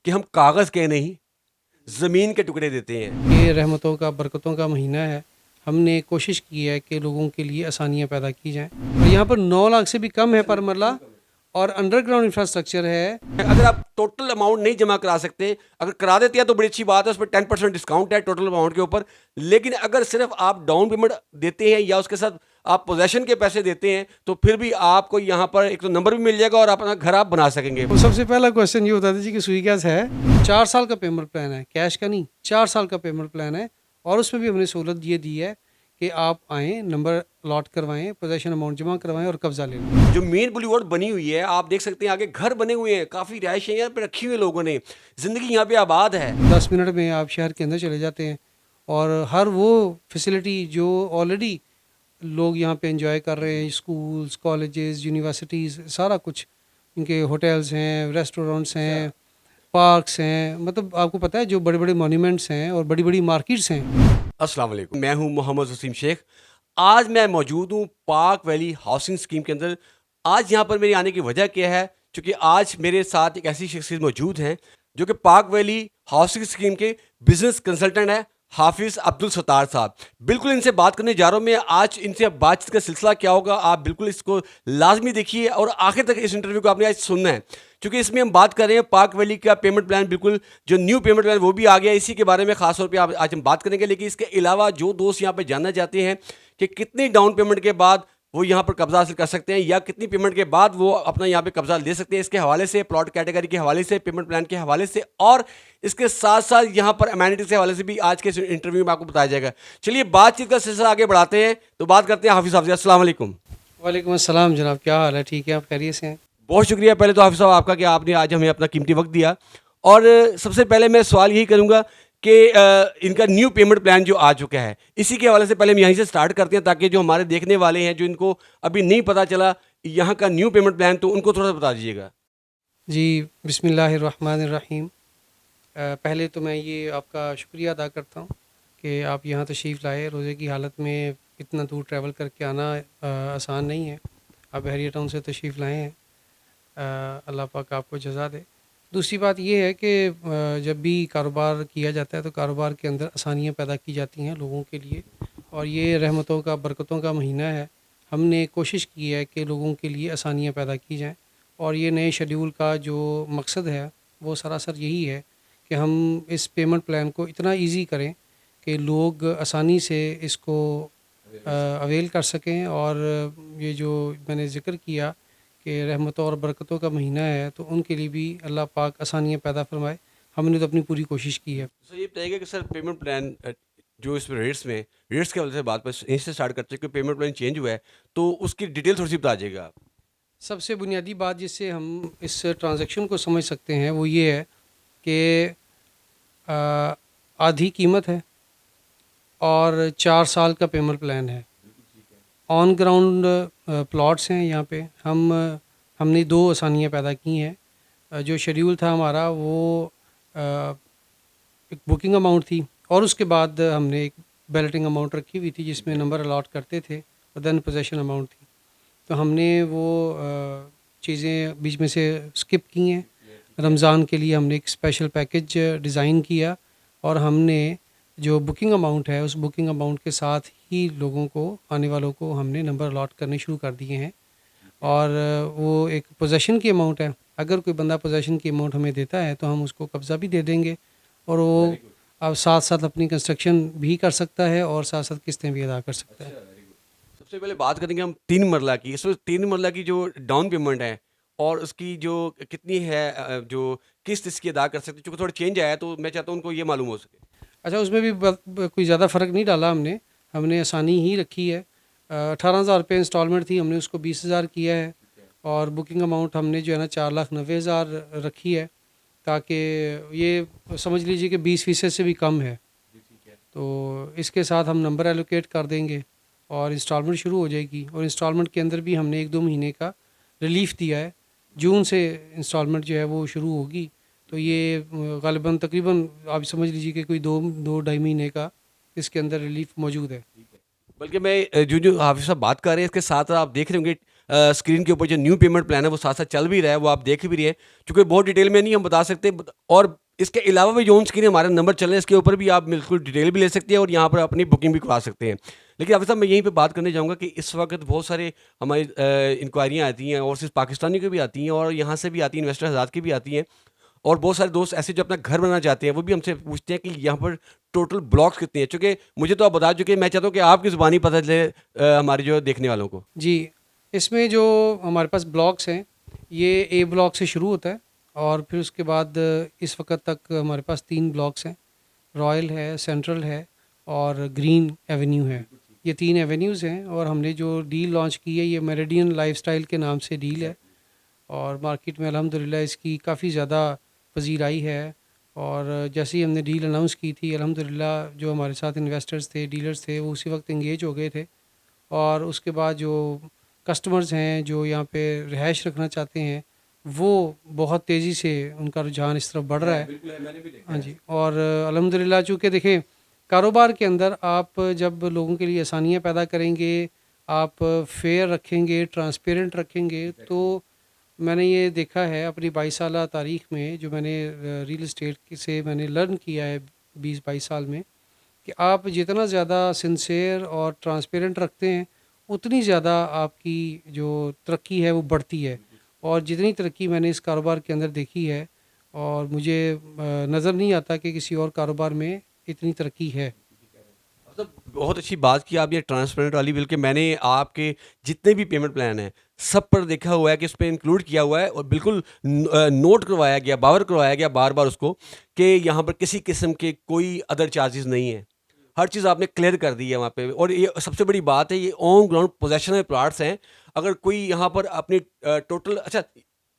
کہ ہم کاغذ کے نہیں زمین کے ٹکڑے دیتے ہیں. یہ رحمتوں کا برکتوں کا مہینہ ہے. ہم نے کوشش کی ہے کہ لوگوں کے لیے آسانیاں پیدا کی جائیں. اور یہاں پر 9 لاکھ سے بھی کم ہے پر مرلہ اور انڈر گراؤنڈ انفراسٹرکچر ہے. اگر آپ ٹوٹل اماؤنٹ نہیں جمع کرا سکتے, اگر کرا دیتے ہیں تو بڑی اچھی بات ہے, اس پہ 10% ڈسکاؤنٹ ہے ٹوٹل اماؤنٹ کے اوپر. لیکن اگر صرف آپ ڈاؤن پیمنٹ دیتے ہیں یا اس کے ساتھ آپ پوزیشن کے پیسے دیتے ہیں تو پھر بھی آپ کو یہاں پر ایک تو نمبر بھی مل جائے گا اور اپنا گھر آپ بنا سکیں گے. تو سب سے پہلا کوشچن یہ ہوتا تھا جی کہ سوئی گیس ہے. 4 سال کا پیمنٹ پلان ہے, کیش کا نہیں, 4 سال کا پیمنٹ پلان ہے. اور اس میں بھی ہم نے سہولت یہ دی ہے کہ آپ آئیں, نمبر الاٹ کروائیں, پوزیشن اماؤنٹ جمع کروائیں اور قبضہ لے لیں. جو مین بولیورڈ بنی ہوئی ہے آپ دیکھ سکتے ہیں, آگے گھر بنے ہوئے ہیں, کافی رہائشیں یہاں پہ رکھی ہوئی لوگوں نے, زندگی یہاں پہ آباد ہے. 10 منٹ میں آپ شہر کے اندر چلے جاتے ہیں اور ہر وہ فیسلٹی جو آلریڈی لوگ یہاں پہ انجوائے کر رہے ہیں, اسکولز, کالجز, یونیورسٹیز, سارا کچھ ان کے ہوٹلز ہیں, ریسٹورینٹس ہیں, پارکس ہیں, مطلب آپ کو پتہ ہے جو بڑے بڑے مونیومنٹس ہیں اور بڑی بڑی مارکیٹس ہیں. السلام علیکم, میں ہوں محمد وسیم شیخ. آج میں موجود ہوں پاک ویلی ہاؤسنگ اسکیم کے اندر. آج یہاں پر میرے آنے کی وجہ کیا ہے, چونکہ آج میرے ساتھ ایک ایسی شخصیت موجود ہیں جو کہ پاک ویلی ہاؤسنگ اسکیم کے بزنس کنسلٹنٹ ہیں, حافظ عبدالستار صاحب. بالکل ان سے بات کرنے جا رہا ہوں میں آج. ان سے بات چیت کا سلسلہ کیا ہوگا آپ بالکل اس کو لازمی دیکھیے اور آخر تک اس انٹرویو کو آپ نے آج سننا ہے, کیونکہ اس میں ہم بات کر رہے ہیں پاک ویلی کا پیمنٹ پلان. بالکل جو نیو پیمنٹ پلان وہ بھی آ گیا, اسی کے بارے میں خاص طور پہ آج ہم بات کریں گے. لیکن اس کے علاوہ جو دوست یہاں پہ جاننا چاہتے ہیں کہ کتنی ڈاؤن پیمنٹ کے بعد وہ یہاں پر قبضہ حاصل کر سکتے ہیں یا کتنی پیمنٹ کے بعد وہ اپنا یہاں پہ قبضہ لے سکتے ہیں, اس کے حوالے سے, پلاٹ کیٹیگری کے حوالے سے, پیمنٹ پلان کے حوالے سے, اور اس کے ساتھ ساتھ یہاں پر امینٹیز کے حوالے سے بھی آج کے انٹرویو میں آپ کو بتایا جائے گا. چلیے بات چیت کا سلسلہ آگے بڑھاتے ہیں. تو بات کرتے ہیں حافظ صاحب سے. السلام علیکم. وعلیکم السلام جناب, کیا حال ہے؟ ٹھیک ہے, آپ خیریت سے ہیں؟ بہت شکریہ پہلے تو حافظ صاحب آپ کا کہ آپ نے آج ہمیں اپنا قیمتی وقت دیا. اور سب سے پہلے میں سوال یہی کروں گا کہ ان کا نیو پیمنٹ پلان جو آ چکا ہے, اسی کے حوالے سے پہلے ہم یہیں سے سٹارٹ کرتے ہیں تاکہ جو ہمارے دیکھنے والے ہیں جو ان کو ابھی نہیں پتہ چلا یہاں کا نیو پیمنٹ پلان, تو ان کو تھوڑا سا بتا دیجیے گا. جی بسم اللہ الرحمن الرحیم. پہلے تو میں یہ آپ کا شکریہ ادا کرتا ہوں کہ آپ یہاں تشریف لائے. روزے کی حالت میں اتنا دور ٹریول کر کے آنا آسان نہیں ہے. آپ بحریہ ٹاؤن سے تشریف لائے ہیں, اللہ پاک آپ کو جزا دے. دوسری بات یہ ہے کہ جب بھی کاروبار کیا جاتا ہے تو کاروبار کے اندر آسانیاں پیدا کی جاتی ہیں لوگوں کے لیے, اور یہ رحمتوں کا برکتوں کا مہینہ ہے. ہم نے کوشش کی ہے کہ لوگوں کے لیے آسانیاں پیدا کی جائیں, اور یہ نئے شیڈیول کا جو مقصد ہے وہ سراسر یہی ہے کہ ہم اس پیمنٹ پلان کو اتنا ایزی کریں کہ لوگ آسانی سے اس کو اویل کر سکیں. اور یہ جو میں نے ذکر کیا کہ رحمتوں اور برکتوں کا مہینہ ہے, تو ان کے لیے بھی اللہ پاک آسانیاں پیدا فرمائے. ہم نے تو اپنی پوری کوشش کی ہے. سر یہ بتائیے گا کہ سر پیمنٹ پلان جو اس میں ریٹس کے حوالے سے بات پر یہیں سے اسٹارٹ کرتے ہیں کہ پیمنٹ پلان چینج ہوا ہے, تو اس کی ڈیٹیل تھوڑی سی بتا دیجیے گا آپ. سب سے بنیادی بات جس سے ہم اس ٹرانزیکشن کو سمجھ سکتے ہیں وہ یہ ہے کہ آدھی قیمت ہے اور 4 سال کا پیمنٹ پلان ہے. آن گراؤنڈ پلاٹس ہیں یہاں پہ. ہم نے 2 آسانیاں پیدا کی ہیں. جو شیڈیول تھا ہمارا وہ ایک بکنگ اماؤنٹ تھی, اور اس کے بعد ہم نے ایک بیلٹنگ اماؤنٹ رکھی ہوئی تھی جس میں نمبر الاٹ کرتے تھے, اور دین پوزیشن اماؤنٹ تھی. تو ہم نے وہ چیزیں بیچ میں سے اسکپ کی ہیں. رمضان کے لیے ہم نے ایک اسپیشل پیکیج ڈیزائن کیا, اور ہم نے جو بکنگ اماؤنٹ ہے اس بکنگ اماؤنٹ کے ساتھ ہی لوگوں کو, آنے والوں کو ہم نے نمبر الاٹ کرنے شروع کر دیے ہیں. اور وہ ایک پوزیشن کی اماؤنٹ ہے. اگر کوئی بندہ پوزیشن کی اماؤنٹ ہمیں دیتا ہے تو ہم اس کو قبضہ بھی دے دیں گے, اور وہ اب ساتھ ساتھ اپنی کنسٹرکشن بھی کر سکتا ہے اور ساتھ ساتھ قسطیں بھی ادا کر سکتا ہے. سب سے پہلے بات کریں گے ہم 3 مرلہ کی. اس میں 3 مرلہ کی جو ڈاؤن پیمنٹ ہے اور اس کی جو کتنی ہے, جو قسط اس کی ادا کر سکتے, چونکہ تھوڑا چینج آیا ہے تو میں چاہتا ہوں ان کو یہ معلوم ہو سکے. اچھا, اس میں بھی کوئی زیادہ فرق نہیں ڈالا ہم نے آسانی ہی رکھی ہے. 18,000 روپے انسٹالمنٹ تھی, ہم نے اس کو 20,000 کیا ہے, اور بکنگ اماؤنٹ ہم نے جو ہے نا 4,90,000 رکھی ہے, تاکہ یہ سمجھ لیجیے کہ 20% سے بھی کم ہے. تو اس کے ساتھ ہم نمبر ایلوکیٹ کر دیں گے اور انسٹالمنٹ شروع ہو جائے گی. اور انسٹالمنٹ کے اندر بھی ہم نے 1-2 مہینے کا ریلیف دیا ہے. جون سے انسٹالمنٹ جو ہے وہ شروع ہوگی, تو یہ غالباً تقریباً آپ سمجھ لیجیے کہ کوئی 2-2.5 مہینے کا اس کے اندر ریلیف موجود ہے. بلکہ میں جو حافظ صاحب بات کر رہے ہیں اس کے ساتھ آپ دیکھ رہے ہوں گے اسکرین کے اوپر جو نیو پیمنٹ پلان ہے وہ ساتھ ساتھ چل بھی رہا ہے, وہ آپ دیکھ بھی رہے ہیں, چونکہ بہت ڈیٹیل میں نہیں ہم بتا سکتے. اور اس کے علاوہ بھی جو ان اسکرین ہمارے نمبر چل رہے ہیں اس کے اوپر بھی آپ بالکل ڈیٹیل بھی لے سکتے ہیں اور یہاں پر اپنی بکنگ بھی کرا سکتے ہیں. لیکن ابھی صاحب میں یہیں پہ بات کرنے جاؤں گا کہ اس وقت بہت سارے ہماری انکوائریاں آتی ہیں, اور صرف پاکستانی کی بھی آتی ہیں اور یہاں سے بھی آتی ہیں, انویسٹر حضرات کی بھی آتی ہیں, اور بہت سارے دوست ایسے جو اپنا گھر بنانا چاہتے ہیں وہ بھی ہم سے پوچھتے ہیں کہ یہاں پر ٹوٹل بلاکس کتنے ہیں. چونکہ مجھے تو آپ بتا چکے, میں چاہتا ہوں کہ آپ کی زبانی پتہ چلے ہمارے جو دیکھنے والوں کو. جی, اس میں جو ہمارے پاس بلاکس ہیں یہ اے بلاک سے شروع ہوتا ہے, اور پھر اس کے بعد اس وقت تک ہمارے پاس 3 بلاکس ہیں, رائل ہے, سینٹرل ہے اور گرین ایونیو ہے. یہ 3 ایونیوز ہیں, اور ہم نے جو ڈیل لانچ کی ہے یہ میریڈین لائف سٹائل کے نام سے ڈیل ہے, اور مارکیٹ میں الحمدللہ اس کی کافی زیادہ پذیرائی ہے. اور جیسے ہی ہم نے ڈیل اناؤنس کی تھی الحمدللہ جو ہمارے ساتھ انویسٹرز تھے, ڈیلرز تھے, وہ اسی وقت انگیج ہو گئے تھے. اور اس کے بعد جو کسٹمرز ہیں جو یہاں پہ رہائش رکھنا چاہتے ہیں وہ بہت تیزی سے ان کا رجحان اس طرف بڑھ رہا ہے. ہاں جی, اور الحمدللہ چونکہ دیکھیں کاروبار کے اندر آپ جب لوگوں کے لیے آسانیاں پیدا کریں گے, آپ فیئر رکھیں گے, ٹرانسپیرنٹ رکھیں گے, تو میں نے یہ دیکھا ہے اپنی 22 سالہ تاریخ میں جو میں نے ریل اسٹیٹ سے میں نے لرن کیا ہے 20-22 سال میں, کہ آپ جتنا زیادہ سنسیئر اور ٹرانسپیرنٹ رکھتے ہیں اتنی زیادہ آپ کی جو ترقی ہے وہ بڑھتی ہے. اور جتنی ترقی میں نے اس کاروبار کے اندر دیکھی ہے, اور مجھے نظر نہیں آتا کہ کسی اور کاروبار میں اتنی ترقی ہے. بہت اچھی بات کی آپ یہ ٹرانسپیرنٹ والی, بلکہ میں نے آپ کے جتنے بھی پیمنٹ پلان ہیں سب پر دیکھا ہوا ہے کہ اس پہ انکلوڈ کیا ہوا ہے, اور بالکل نوٹ کروایا گیا, باور کروایا گیا بار بار اس کو کہ یہاں پر کسی قسم کے کوئی ادر چارجز نہیں ہیں. ہر چیز آپ نے کلیئر کر دی ہے وہاں پہ. اور یہ سب سے بڑی بات ہے, یہ آن گراؤنڈ پوزیشن پلاٹس ہیں. اگر کوئی یہاں پر اپنی ٹوٹل, اچھا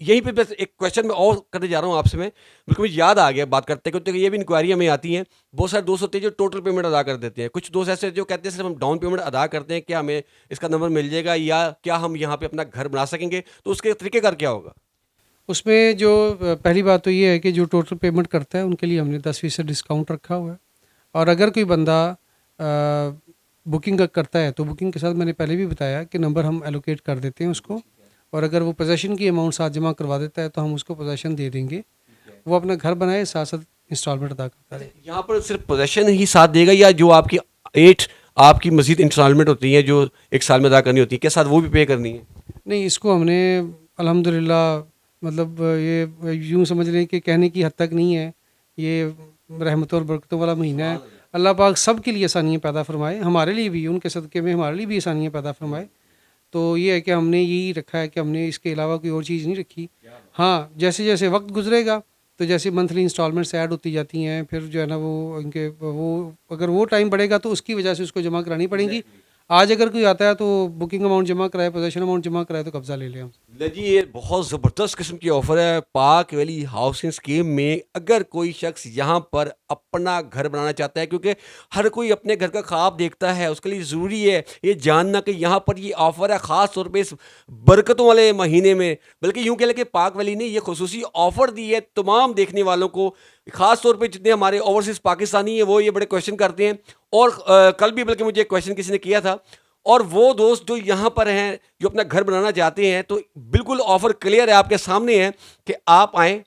یہیں پہ بس ایک کویشچن میں اور کرنے جا رہا ہوں آپ سے, میں بالکل مجھے یاد آ گیا بات کرتے کیونکہ یہ بھی انکوائری ہمیں آتی ہیں. بہت سارے دوست ہوتے ہیں جو ٹوٹل پیمنٹ ادا کر دیتے ہیں, کچھ دوست ایسے جو کہتے ہیں صرف ہم ڈاؤن پیمنٹ ادا کرتے ہیں, کیا ہمیں اس کا نمبر مل جائے گا, یا کیا ہم یہاں پہ اپنا گھر بنا سکیں گے, تو اس کے طریقے کار کیا ہوگا؟ اس میں جو پہلی بات تو یہ ہے کہ جو ٹوٹل پیمنٹ کرتا ہے ان کے لیے ہم نے 10% ڈسکاؤنٹ رکھا ہوا ہے. اور اگر کوئی بندہ بکنگ کرتا ہے تو بکنگ کے ساتھ میں نے پہلے بھی بتایا کہ نمبر ہم ایلوکیٹ کر دیتے ہیں اس کو, اور اگر وہ پوزیشن کی اماؤنٹ ساتھ جمع کروا دیتا ہے تو ہم اس کو پوزیشن دے دیں گے, وہ اپنا گھر بنائے ساتھ ساتھ انسٹالمنٹ ادا کرتا ہے. یہاں پر صرف پوزیشن ہی ساتھ دے گا, یا جو آپ کی 8 آپ کی مزید انسٹالمنٹ ہوتی ہیں جو 1 سال میں ادا کرنی ہوتی ہے, کیا ساتھ وہ بھی پے کرنی ہے؟ نہیں, اس کو ہم نے الحمدللہ مطلب یہ یوں سمجھ لیں کہ کہنے کی حد تک نہیں ہے, یہ رحمتوں اور برکتوں والا مہینہ ہے. اللہ پاک سب کے لیے آسانیاں پیدا فرمائے, ہمارے لیے بھی, ان کے صدقے میں ہمارے لیے بھی آسانیاں پیدا فرمائے. تو یہ ہے کہ ہم نے یہی رکھا ہے کہ ہم نے اس کے علاوہ کوئی اور چیز نہیں رکھی. ہاں, جیسے جیسے وقت گزرے گا تو جیسے منتھلی انسٹالمنٹس ایڈ ہوتی جاتی ہیں, پھر جو ہے نا وہ ان کے وہ اگر وہ ٹائم بڑھے گا تو اس کی وجہ سے اس کو جمع کرانی پڑیں گی. آج اگر کوئی آتا ہے تو بکنگ اماؤنٹ جمع کرائے, پوزیشن اماؤنٹ جمع کرائے تو قبضہ لے لیں ہم. جی, یہ بہت زبردست قسم کی آفر ہے پاک ویلی ہاؤسنگ اسکیم میں. اگر کوئی شخص یہاں پر اپنا گھر بنانا چاہتا ہے, کیونکہ ہر کوئی اپنے گھر کا خواب دیکھتا ہے, اس کے لیے ضروری ہے یہ جاننا کہ یہاں پر یہ آفر ہے, خاص طور پہ اس برکتوں والے مہینے میں. بلکہ یوں کہہ لیں کہ پاک ویلی نے یہ خصوصی آفر دی ہے تمام دیکھنے والوں کو, خاص طور پہ جتنے ہمارے اوورسیز پاکستانی ہیں وہ یہ بڑے کویشچن کرتے ہیں. اور کل بھی بلکہ مجھے ایک کویشچن کسی نے کیا تھا, اور وہ دوست جو یہاں پر ہیں جو اپنا گھر بنانا چاہتے ہیں, تو بالکل آفر کلیئر ہے, آپ کے سامنے ہے کہ آپ آئیں,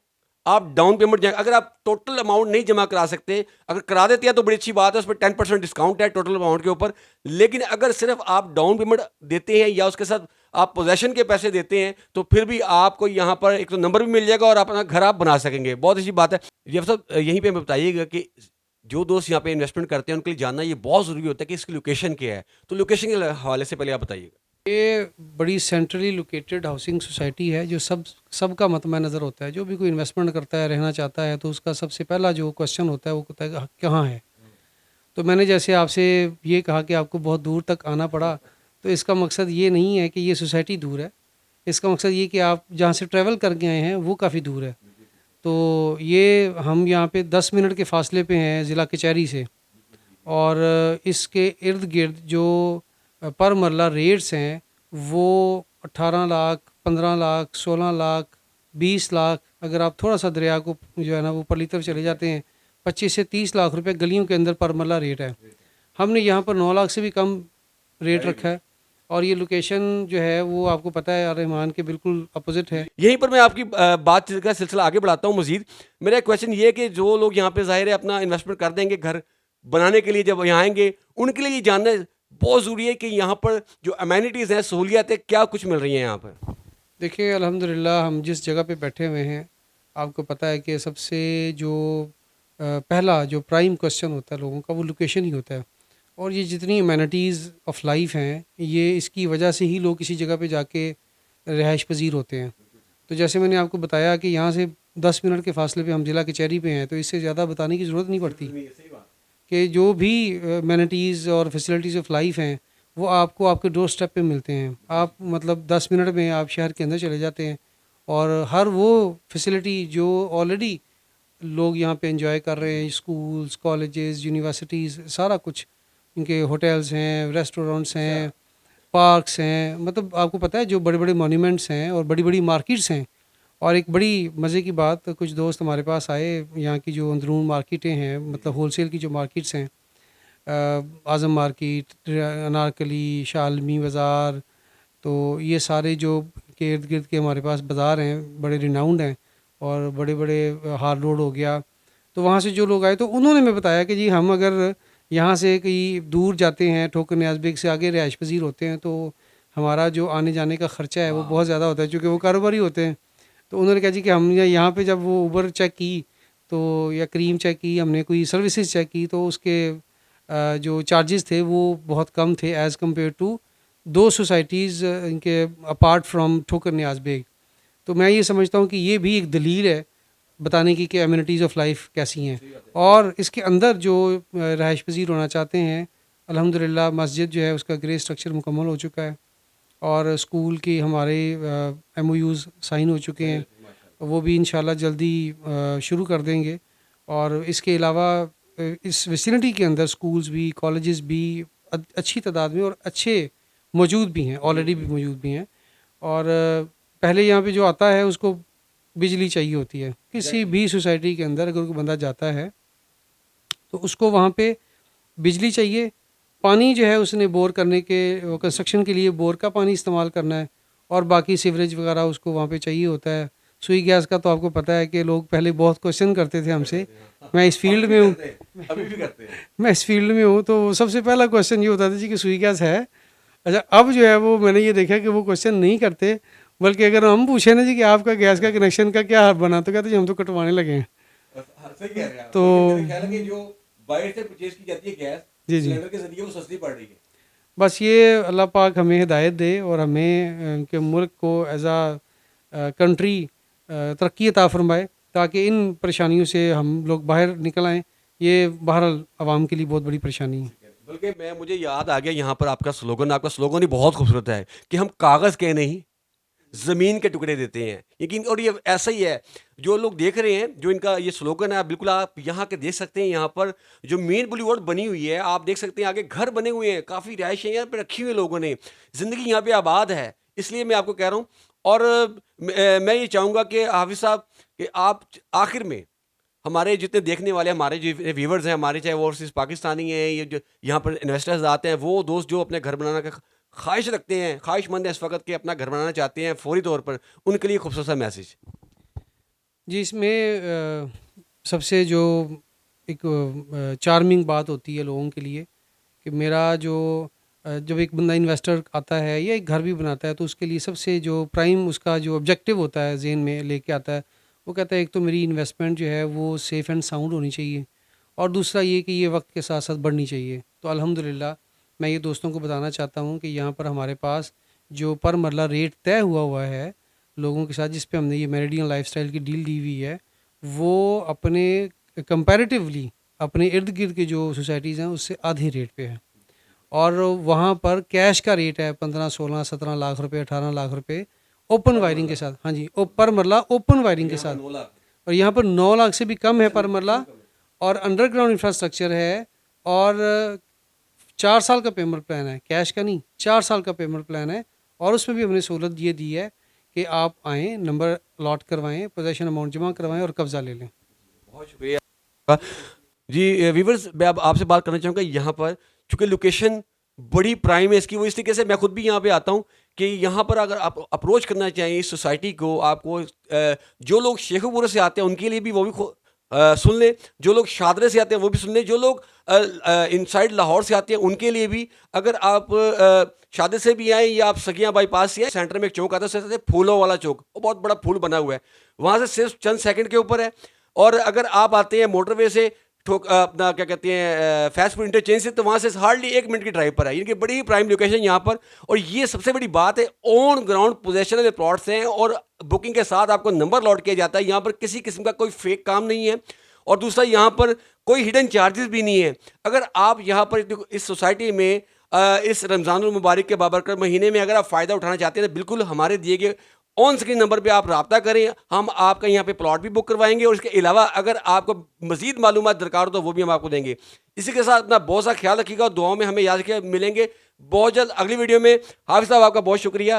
آپ ڈاؤن پیمنٹ جائیں. اگر آپ ٹوٹل اماؤنٹ نہیں جمع کرا سکتے, اگر کرا دیتے ہیں تو بڑی اچھی بات ہے, اس پہ 10% ڈسکاؤنٹ ہے ٹوٹل اماؤنٹ کے اوپر. لیکن اگر صرف آپ ڈاؤن پیمنٹ دیتے ہیں یا اس کے ساتھ آپ پوزیشن کے پیسے دیتے ہیں, تو پھر بھی آپ کو یہاں پر ایک تو نمبر بھی مل جائے گا اور اپنا گھر آپ بنا سکیں گے. بہت اچھی بات ہے. یہ سب یہیں پہ بتائیے گا کہ جو دوست یہاں پہ انویسٹمنٹ کرتے ہیں ان کے لیے جاننا یہ بہت ضروری ہوتا ہے کہ اس کی لوکیشن کیا ہے. تو لوکیشن کے حوالے سے پہلے آپ بتائیے گا. یہ بڑی سینٹرلی لوکیٹڈ ہاؤسنگ سوسائٹی ہے جو سب کا مطمع نظر ہوتا ہے. جو بھی کوئی انویسٹمنٹ کرتا ہے, رہنا چاہتا ہے, تو اس کا سب سے پہلا جو کویشچن ہوتا ہے وہ ہوتا ہے کہ کہاں ہے. تو میں نے جیسے آپ سے یہ کہا کہ آپ کو بہت دور تک آنا پڑا, تو اس کا مقصد یہ نہیں ہے کہ یہ سوسائٹی دور ہے. اس کا مقصد یہ کہ آپ جہاں سے ٹریول کر کے آئے ہیں وہ کافی دور ہے. تو یہ ہم یہاں پہ 10 منٹ کے فاصلے پہ ہیں ضلع کچہری سے, اور اس کے ارد گرد جو پر مرلہ ریٹس ہیں وہ 18 لاکھ 15 لاکھ 16 لاکھ 20 لاکھ. اگر آپ تھوڑا سا دریا کو جو ہے نا وہ پرلی طرف چلے جاتے ہیں 25 سے 30 لاکھ روپے گلیوں کے اندر پر مرلہ ریٹ ہے. ہم نے یہاں پر 9 لاکھ سے بھی کم ریٹ رکھا ہے. اور یہ لوکیشن جو ہے وہ آپ کو پتہ ہے رحمان کے بالکل اپوزٹ ہے. یہیں پر میں آپ کی بات چیت کا سلسلہ آگے بڑھاتا ہوں مزید. میرا کویشچن یہ ہے کہ جو لوگ یہاں پہ ظاہر ہے اپنا انویسٹمنٹ کر دیں گے گھر بنانے کے لیے, جب یہاں آئیں گے ان کے لیے یہ جاننا بہت ضروری ہے کہ یہاں پر جو امینٹیز ہیں, سہولیات ہیں, کیا کچھ مل رہی ہیں یہاں پر. دیکھیں الحمدللہ ہم جس جگہ پہ بیٹھے ہوئے ہیں آپ کو پتہ ہے کہ سب سے جو پہلا جو پرائم کوشچن ہوتا ہے لوگوں کا وہ لوکیشن ہی ہوتا ہے. اور یہ جتنی امینٹیز آف لائف ہیں یہ اس کی وجہ سے ہی لوگ کسی جگہ پہ جا کے رہائش پذیر ہوتے ہیں. تو جیسے میں نے آپ کو بتایا کہ یہاں سے 10 منٹ کے فاصلے پہ ہم ضلع کچہری پہ ہیں, تو اس سے زیادہ بتانے کی ضرورت نہیں پڑتی کہ جو بھی امینٹیز اور فیسلٹیز آف لائف ہیں وہ آپ کو آپ کے ڈور اسٹیپ پہ ملتے ہیں. آپ مطلب 10 منٹ میں آپ شہر کے اندر چلے جاتے ہیں اور ہر وہ فیسلٹی جو آلریڈی لوگ یہاں پہ انجوائے کر رہے ہیں, اسکولز, کالجز, یونیورسٹیز, سارا کچھ ان کے ہوٹلز ہیں, ریسٹورینٹس ہیں, پارکس ہیں, مطلب آپ کو پتہ ہے جو بڑے بڑے مونیومنٹس ہیں اور بڑی بڑی مارکیٹس ہیں. اور ایک بڑی مزے کی بات, کچھ دوست ہمارے پاس آئے, یہاں کی جو اندرون مارکیٹیں ہیں مطلب ہول سیل کی جو مارکیٹس ہیں, اعظم مارکیٹ, انارکلی, شالمی بازار, تو یہ سارے جو کے ارد گرد کے ہمارے پاس بازار ہیں بڑے ریناؤنڈ ہیں, اور بڑے بڑے ہار روڈ ہو گیا. تو وہاں سے جو لوگ آئے تو انہوں نے ہمیں بتایا کہ جی ہم اگر یہاں سے کہیں دور جاتے ہیں, ٹھوکر نیاز بیگ سے آگے رہائش پذیر ہوتے ہیں, تو ہمارا جو آنے جانے کا خرچہ ہے وہ بہت زیادہ ہوتا ہے چونکہ وہ کاروباری ہوتے ہیں. تو انہوں نے کہا جی کہ ہم یہاں پہ جب وہ اوبر چیک کی تو یا کریم چیک کی, ہم نے کوئی سروسز چیک کی, تو اس کے جو چارجز تھے وہ بہت کم تھے ایز کمپیئر ٹو 2 سوسائٹیز ان کے اپارٹ فرام ٹھوکر نیاز بیگ. تو میں یہ سمجھتا ہوں کہ یہ بھی ایک دلیل ہے بتانے کی کہ امینٹیز آف لائف کیسی ہیں. اور اس کے اندر جو رہائش پذیر ہونا چاہتے ہیں الحمدللہ مسجد جو ہے اس کا گرے اسٹرکچر مکمل ہو چکا ہے, اور اسکول کی ہمارے ایم او یوز سائن ہو چکے ہیں, وہ بھی انشاءاللہ جلدی شروع کر دیں گے. اور اس کے علاوہ اس ویسینٹی کے اندر اسکولز بھی, کالجز بھی اچھی تعداد میں اور اچھے موجود بھی ہیں, آلریڈی بھی موجود بھی ہیں. اور پہلے یہاں پہ جو آتا ہے اس کو بجلی چاہیے ہوتی ہے. کسی بھی سوسائٹی کے اندر اگر کوئی بندہ جاتا ہے تو اس کو وہاں پہ بجلی چاہیے, پانی جو ہے اس نے بور کرنے کے کنسٹرکشن کے لیے بور کا پانی استعمال کرنا ہے, اور باقی سیوریج وغیرہ اس کو وہاں پہ چاہیے ہوتا ہے. سوئی گیس کا تو آپ کو پتہ ہے کہ لوگ پہلے بہت کوشچن کرتے تھے ہم سے, میں اس فیلڈ میں ہوں, میں اس فیلڈ میں ہوں, تو سب سے پہلا کوشچن یہ ہوتا تھا جی کہ سوئی گیس ہے. اچھا اب جو ہے وہ میں نے یہ دیکھا کہ وہ کوشچن نہیں کرتے, بلکہ اگر ہم پوچھیں نا جی کہ آپ کا گیس کا کنیکشن کا کیا بنا, تو کہتے جی ہم تو کٹوانے لگے ہیں. تو جی جی بس یہ اللہ پاک ہمیں ہدایت دے اور ہمیں کہ ملک کو ایز اے کنٹری ترقی عطا فرمائے تاکہ ان پریشانیوں سے ہم لوگ باہر نکل آئیں. یہ بہرحال عوام کے لیے بہت بڑی پریشانی ہے. بلکہ مجھے یاد آ گیا یہاں پر آپ کا سلوگن ہی بہت خوبصورت ہے کہ ہم کاغذ کے نہیں زمین کے ٹکڑے دیتے ہیں. لیکن اور یہ ایسا ہی ہے, جو لوگ دیکھ رہے ہیں جو ان کا یہ سلوگن ہے, بالکل آپ یہاں کے دیکھ سکتے ہیں. یہاں پر جو مین بولیورڈ بنی ہوئی ہے آپ دیکھ سکتے ہیں, آگے گھر بنے ہوئے ہیں, کافی رہائشیں یہاں پہ رکھی ہوئی لوگوں نے, زندگی یہاں پہ آباد ہے. اس لیے میں آپ کو کہہ رہا ہوں. اور میں یہ چاہوں گا کہ حافظ صاحب کہ آپ آخر میں ہمارے جتنے دیکھنے والے ہمارے جو ویورز ہیں ہمارے, چاہے وہ اوورسیز پاکستانی ہیں یا جو یہاں پر انویسٹرز آتے ہیں, وہ دوست جو اپنے گھر بنانا کا خواہش رکھتے ہیں, خواہش مند ہیں اس وقت کہ اپنا گھر بنانا چاہتے ہیں فوری طور پر, ان کے لیے خوبصورت سا میسیج. جی اس میں سب سے جو ایک چارمنگ بات ہوتی ہے لوگوں کے لیے کہ میرا جو جب ایک بندہ انویسٹر آتا ہے یا ایک گھر بھی بناتا ہے تو اس کے لیے سب سے جو پرائم اس کا جو آبجیکٹیو ہوتا ہے ذہن میں لے کے آتا ہے, وہ کہتا ہے ایک تو میری انویسٹمنٹ جو ہے وہ سیف اینڈ ساؤنڈ ہونی چاہیے, اور دوسرا یہ کہ یہ وقت کے ساتھ ساتھ بڑھنی چاہیے. تو الحمدللہ میں یہ دوستوں کو بتانا چاہتا ہوں کہ یہاں پر ہمارے پاس جو پر مرلہ ریٹ طے ہوا ہے لوگوں کے ساتھ, جس پہ ہم نے یہ میریڈین لائف سٹائل کی ڈیل دی ہوئی ہے, وہ اپنے کمپیریٹیولی اپنے ارد گرد کے جو سوسائٹیز ہیں اس سے آدھے ریٹ پہ ہے. اور وہاں پر کیش کا ریٹ ہے 15 16 17 لاکھ روپے 18 لاکھ روپے اوپن وائرنگ کے ساتھ. ہاں جی, پر مرلہ اوپن وائرنگ کے ساتھ, اور یہاں پر 9 لاکھ سے بھی کم ہے پر مرلہ, اور انڈر گراؤنڈ انفراسٹرکچر ہے, اور 4 سال کا پیمنٹ پلان ہے, کیش کا نہیں, 4 سال کا پیمنٹ پلان ہے. اور اس میں بھی ہم نے سہولت یہ دی ہے کہ آپ آئیں, نمبر الاٹ کروائیں, پوزیشن اماؤنٹ جمع کروائیں اور قبضہ لے لیں. بہت شکریہ جی. ویورز میں اب آپ سے بات کرنا چاہوں گا, یہاں پر چونکہ لوکیشن بڑی پرائم ہے اس کی. وہ اس طریقے سے میں خود بھی یہاں پہ آتا ہوں کہ یہاں پر اگر آپ اپروچ کرنا چاہیں اس سوسائٹی کو, آپ کو جو لوگ شیخ پورے سے آتے ہیں ان کے لیے بھی وہ بھی سن لیں, جو لوگ شادرے سے آتے ہیں وہ بھی سن لیں, جو لوگ انسائڈ لاہور سے آتے ہیں ان کے لیے بھی. اگر آپ شادر سے بھی آئیں یا آپ سگیاں بائی پاس سے آئیں, سینٹر میں ایک چوک آتا ہے پھولوں والا چوک, وہ بہت بڑا پھول بنا ہوا ہے, وہاں سے صرف چند سیکنڈ کے اوپر ہے. اور اگر آپ آتے ہیں موٹر وے سے اپنا کیا کہتے ہیں فیس پور انٹرچینج سے, تو وہاں سے ہارڈلی 1 منٹ کی ڈرائیو پر ہے, یعنی کہ بڑی ہی پرائم لوکیشن یہاں پر. اور یہ سب سے بڑی بات ہے, آن گراؤنڈ پوزیشن والے پلاٹس ہیں اور بکنگ کے ساتھ آپ کو نمبر لاٹ کیا جاتا ہے. یہاں پر کسی قسم کا کوئی فیک کام نہیں ہے, اور دوسرا یہاں پر کوئی ہڈن چارجز بھی نہیں ہے. اگر آپ یہاں پر اس سوسائٹی میں اس رمضان المبارک کے بابرکت مہینے میں اگر آپ فائدہ اٹھانا چاہتے ہیں تو بالکل ہمارے دیے گئے آن اسکرین نمبر پہ آپ رابطہ کریں, ہم آپ کا یہاں پہ پلاٹ بھی بک کروائیں گے, اور اس کے علاوہ اگر آپ کو مزید معلومات درکار ہو تو وہ بھی ہم آپ کو دیں گے. اسی کے ساتھ اپنا بہت سا خیال رکھیے گا, اور دعاؤں میں ہمیں یاد رکھیے. ملیں گے بہت جلد اگلی ویڈیو میں. حافظ صاحب آپ کا بہت شکریہ.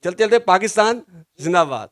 چلتے چلتے پاکستان زندہ باد.